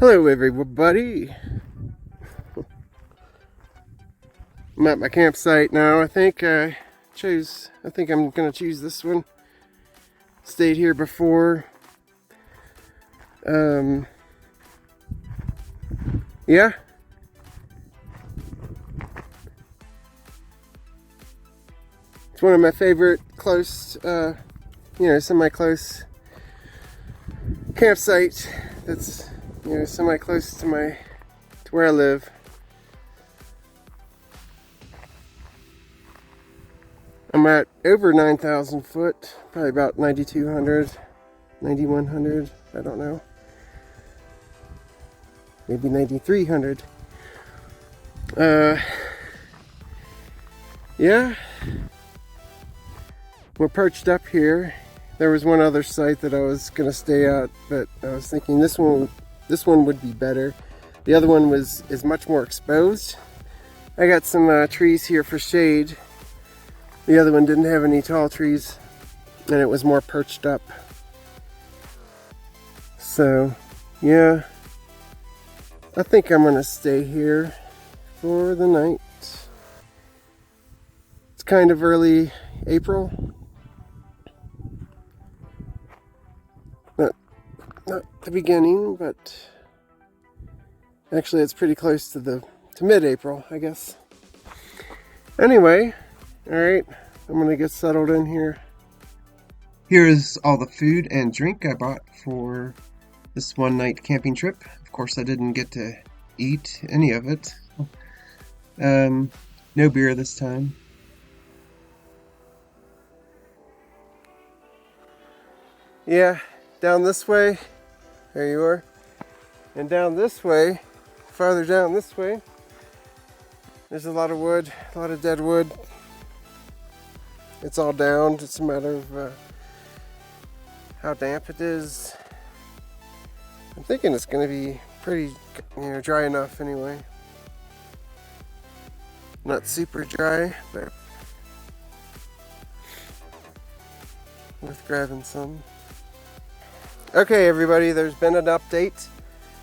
Hello everybody. I'm at my campsite now. I think I'm gonna choose this one. Stayed here before. Yeah. It's one of my favorite close, semi-close campsite that's, semi-close to where I live. I'm at over 9,000 foot, probably about 9,200, 9,100, I don't know. Maybe 9,300. Yeah. We're perched up here. There was one other site that I was gonna stay at, but I was thinking this one would be better. The other one is much more exposed. I got some trees here for shade. The other one didn't have any tall trees, and it was more perched up. So, yeah, I think I'm gonna stay here for the night. It's kind of early April. Not the beginning, but actually it's pretty close to mid-April, I guess. Anyway, alright, I'm gonna get settled in here. Here's all the food and drink I bought for this one night camping trip. Of course, I didn't get to eat any of it. No beer this time. Yeah, down this way, there you are. And down this way, farther down this way, there's a lot of wood, a lot of dead wood. It's all down, it's a matter of how damp it is. I'm thinking it's gonna be pretty, dry enough anyway. Not super dry, but worth grabbing some. Okay everybody, there's been an update.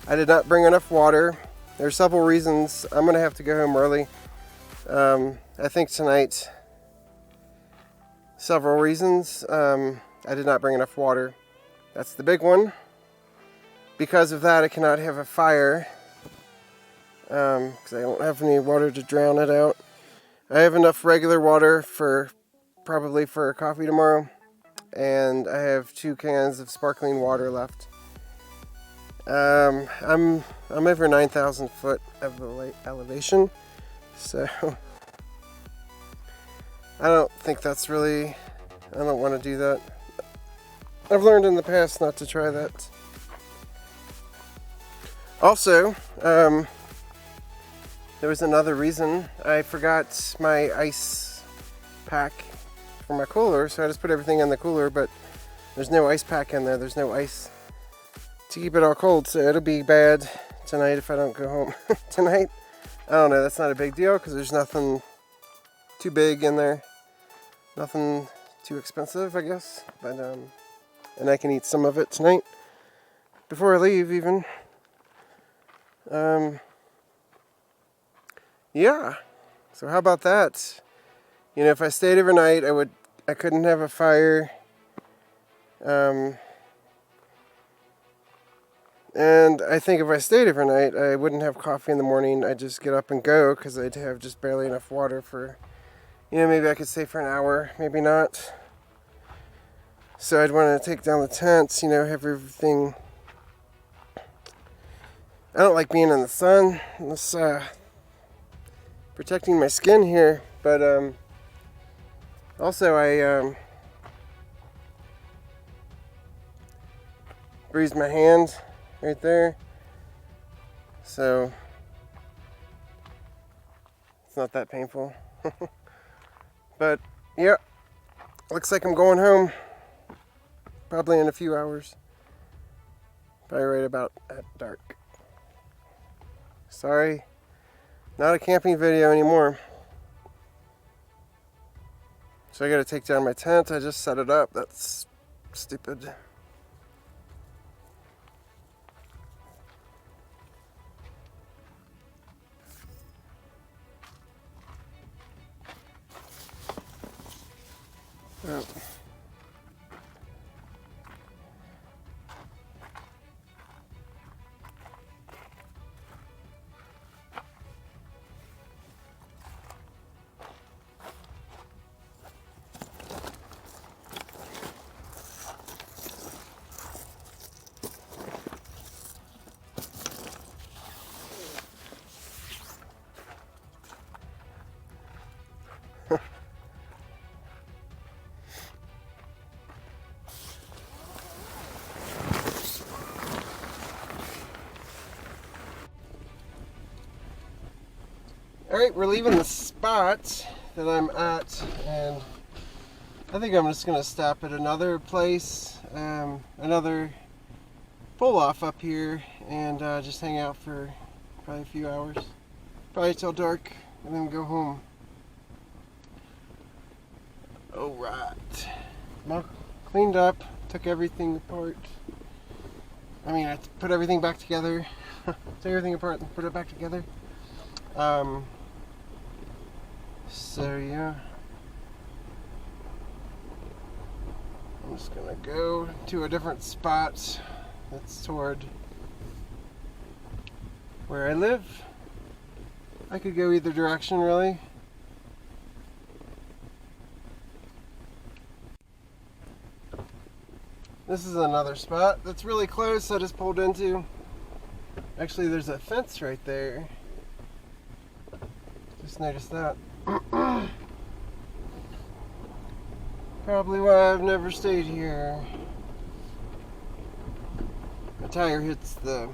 I did not bring enough water. There's several reasons. I'm gonna have to go home early. I think tonight, several reasons. I did not bring enough water. That's the big one. Because of that, I cannot have a fire. Because I don't have any water to drown it out. I have enough regular water probably for coffee tomorrow. And I have 2 cans of sparkling water left. I'm over 9,000 foot of elevation, so I don't think that's really, I don't want to do that. I've learned in the past not to try that. Also, there was another reason. I forgot my ice pack for my cooler, so I just put everything in the cooler, but there's no ice pack in there. There's no ice to keep it all cold, so it'll be bad tonight if I don't go home tonight. I don't know, that's not a big deal because there's nothing too big in there. Nothing too expensive, I guess. But and I can eat some of it tonight before I leave even. Yeah. So how about that? If I stayed overnight, I couldn't have a fire. And I think if I stayed overnight, I wouldn't have coffee in the morning. I'd just get up and go because I'd have just barely enough water for, maybe I could stay for an hour, maybe not. So I'd want to take down the tents, have everything. I don't like being in the sun. It's protecting my skin here, but also I bruised my hand right there, so it's not that painful. But yeah, looks like I'm going home probably in a few hours, probably right about at dark. Sorry, not a camping video anymore. So I gotta take down my tent. I just set it up. That's stupid. Alright, we're leaving the spot that I'm at, and I think I'm just going to stop at another place, another pull-off up here, and just hang out for probably a few hours. Probably till dark, and then go home. Alright. Well, cleaned up, took everything apart. I mean, I put everything back together. Took everything apart and put it back together. So yeah. I'm just gonna go to a different spot that's toward where I live. I could go either direction, really. This is another spot that's really close. I just pulled into. Actually, there's a fence right there. Just noticed that. Probably why I've never stayed here. My tire hits the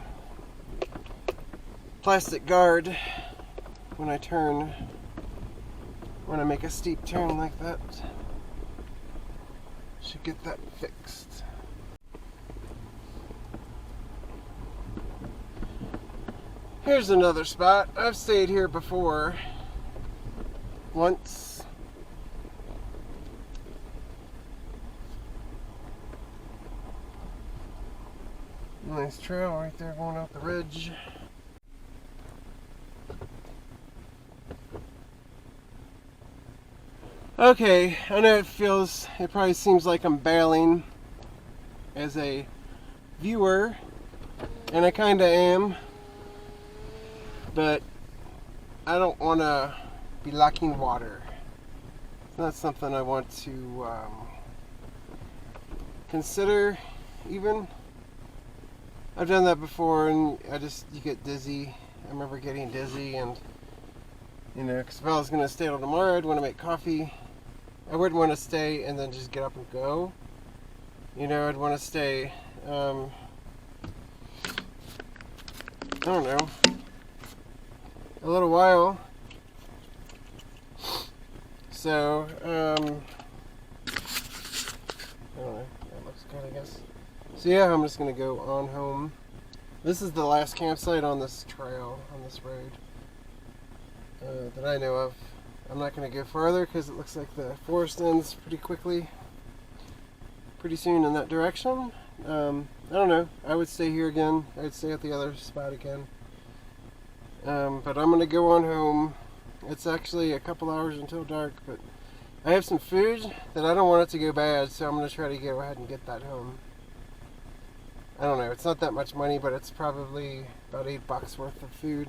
plastic guard when I turn, when I make a steep turn like that. Should get that fixed. Here's another spot. I've stayed here before. Once. Nice trail right there going out the ridge. Okay, I know it probably seems like I'm bailing as a viewer, and I kinda am, but I don't want to be lacking water. It's not something I want to consider even. I've done that before, and you get dizzy. I remember getting dizzy, and because if I was going to stay till tomorrow, I'd want to make coffee. I wouldn't want to stay and then just get up and go. I'd want to stay, I don't know, a little while. So, I don't know, that looks good, I guess. So yeah, I'm just going to go on home. This is the last campsite on this trail, on this road, that I know of. I'm not going to go farther because it looks like the forest ends pretty soon in that direction. I don't know. I would stay here again. I'd stay at the other spot again. But I'm going to go on home. It's actually a couple hours until dark, but I have some food that I don't want it to go bad, so I'm going to try to go ahead and get that home. I don't know. It's not that much money, but it's probably about $8 worth of food.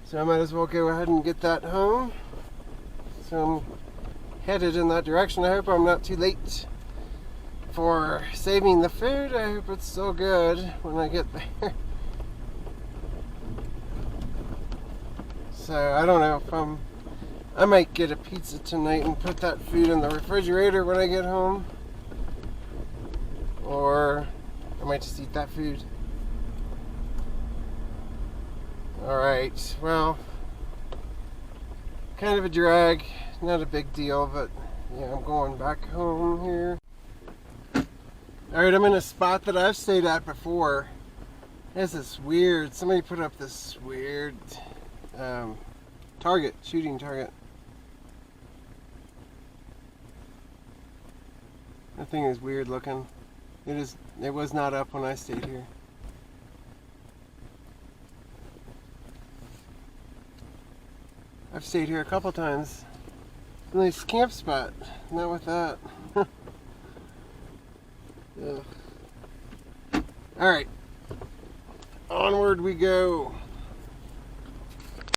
So I might as well go ahead and get that home. So I'm headed in that direction. I hope I'm not too late for saving the food. I hope it's still good when I get there. So I don't know if I might get a pizza tonight and put that food in the refrigerator when I get home. Or I might just eat that food. Alright, well, kind of a drag, not a big deal, but yeah, I'm going back home here. Alright, I'm in a spot that I've stayed at before. There's this weird, somebody put up this weird shooting target. That thing is weird looking. It was not up when I stayed here. I've stayed here a couple times. Nice camp spot. Not with that. Alright. Onward we go.